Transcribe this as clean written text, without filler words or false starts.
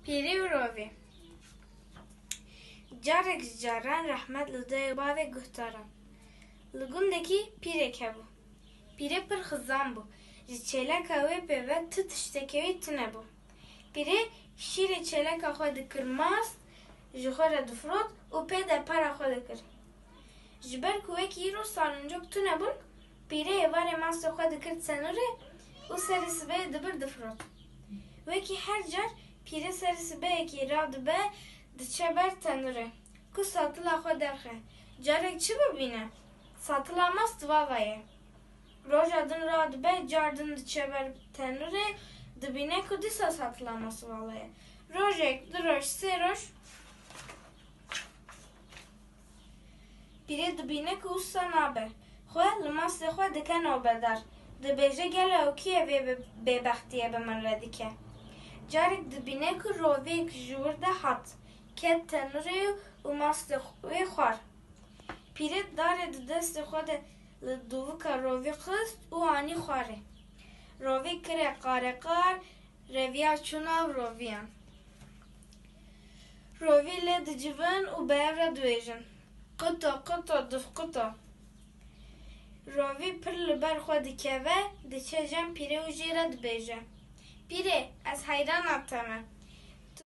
Pîrê û rovê. Carek ji caran rehmet li dayê bavê guhtaran. Li gundekî pîrek hebû. Pîrê pir xizan bû. Ji çêleka wê pêve ti tiştekî wê tune bû. Pîrê şîrê çêleka xwe dikir mast, ji xwe re difrot û pê de para xwe dikir. Ji ber ku wekî îro salıncok tune bûn, pîrê êvarê mastê xwe dikir tenûrê û serê sibeyê dibir difrot. Wekî her car pîrê serê sibeyekî radibe diçe ber tenûrê ku satila xwe derxe. Carek çi bibîne? Satila mast vavaye. Roja din radibe car din diçe ber tenûrê dibîne ku dîsa satila mast vavaye. Rojek, du roj, sê roj pîrê dibîne ku wisa nabe. Xwe li mastê xwe dike nobedar. Dibêje gelo ew kî vê bêbextiyê bi min re dike. Carek dibîne ku rovêk ji wir de hat, ket tenûrê û mastê wê xwar. Pîrê darê di destê xwe de li dûvika rovî xist û anî xwarê. Rovî kire qareqar, reviya çû nav roviyan. Rovî lê dicivin û bi ev re dibêjin. Qito, qito, difqito. Rovî pir li ber xwe dikeve, diçe cem pîrê û jê re dibêje. Pîrê, ez heyrana te me.